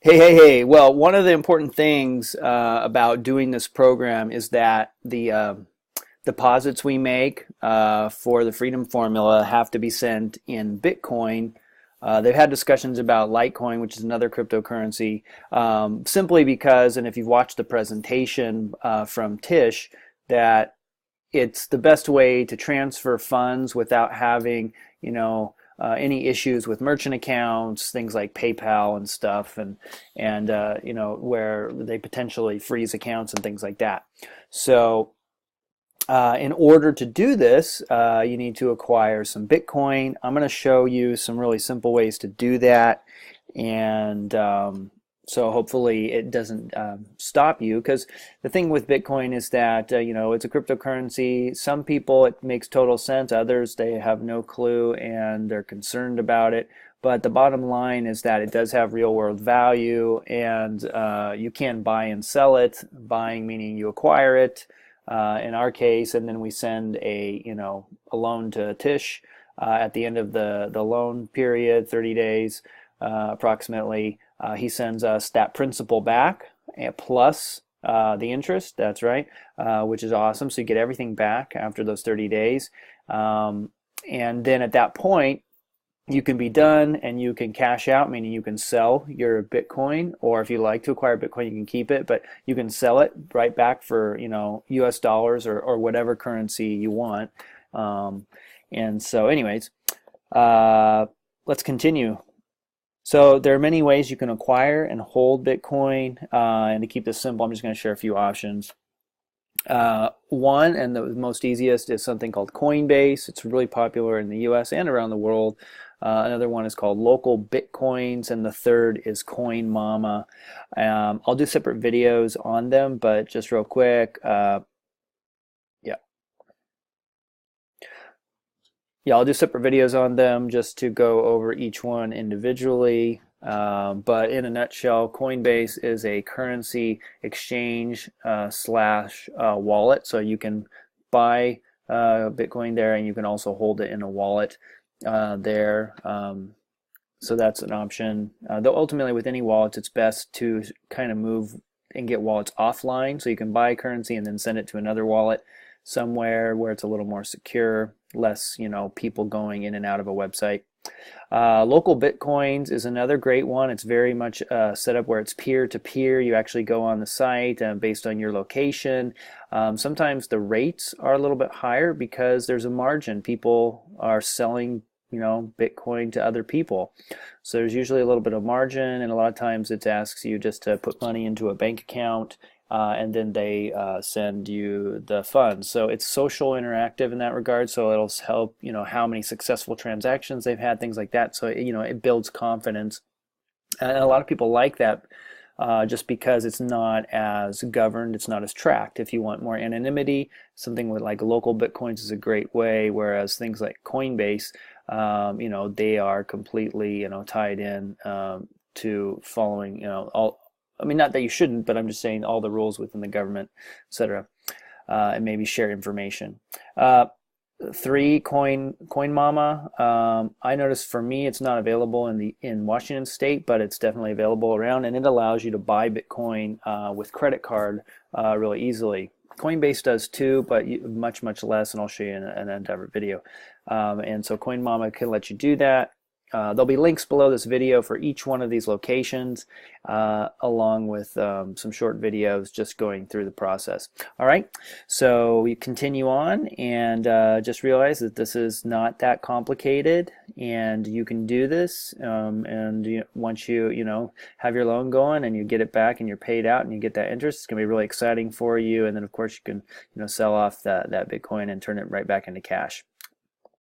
Hey. Well, one of the important things about doing this program is that the deposits we make for the Freedom Formula have to be sent in Bitcoin. They've had discussions about Litecoin, which is another cryptocurrency, simply because, and if you've watched the presentation from Tish, that it's the best way to transfer funds without having, any issues with merchant accounts, things like PayPal and stuff, and where they potentially freeze accounts and things like that. So, in order to do this, you need to acquire some Bitcoin. I'm going to show you some really simple ways to do that, and so hopefully it doesn't stop you, because the thing with Bitcoin is that it's a cryptocurrency. Some people it makes total sense, others they have no clue and they're concerned about it. But the bottom line is that it does have real world value, and you can buy and sell it. Buying meaning you acquire it, in our case, and then we send a loan to Tish at the end of the loan period, 30 days approximately. He sends us that principal back plus the interest. That's right, which is awesome. So you get everything back after those 30 days. And then at that point, you can be done and you can cash out, meaning you can sell your Bitcoin, or if you like to acquire Bitcoin, you can keep it, but you can sell it right back for, US dollars or whatever currency you want. And so anyways, let's continue. So there are many ways you can acquire and hold Bitcoin. And to keep this simple, I'm just going to share a few options. One, and the most easiest, is something called Coinbase. It's really popular in the US and around the world. Another one is called Local Bitcoins, and the third is CoinMama. I'll do separate videos on them, but just real quick, yeah. I'll do separate videos on them just to go over each one individually. But in a nutshell, Coinbase is a currency exchange slash wallet. So you can buy Bitcoin there, and you can also hold it in a wallet there. So that's an option. Though ultimately with any wallets, it's best to kind of move and get wallets offline. So you can buy currency and then send it to another wallet somewhere where it's a little more secure, less people going in and out of a website. Local Bitcoins is another great one. It's very much set up where it's peer-to-peer. You actually go on the site based on your location. Sometimes the rates are a little bit higher because there's a margin. People are selling Bitcoin to other people. So there's usually a little bit of margin, and a lot of times it asks you just to put money into a bank account, and then they send you the funds. So it's social interactive in that regard. So it'll help, how many successful transactions they've had, things like that. So, it builds confidence. And a lot of people like that just because it's not as governed, it's not as tracked. If you want more anonymity, something with like Local Bitcoins is a great way, whereas things like Coinbase, they are completely, tied in to following, all. I mean, not that you shouldn't, but I'm just saying all the rules within the government, etc., and maybe share information. Three, CoinMama. I noticed for me it's not available in Washington State, but it's definitely available around, and it allows you to buy Bitcoin with credit card really easily. Coinbase does too, but much less, and I'll show you in an Endeavor video. And so CoinMama can let you do that. There'll be links below this video for each one of these locations, along with some short videos just going through the process. All right, so we continue on, and just realize that this is not that complicated, and you can do this. And once you have your loan going and you get it back and you're paid out and you get that interest, it's gonna be really exciting for you. And then of course you can sell off that Bitcoin and turn it right back into cash.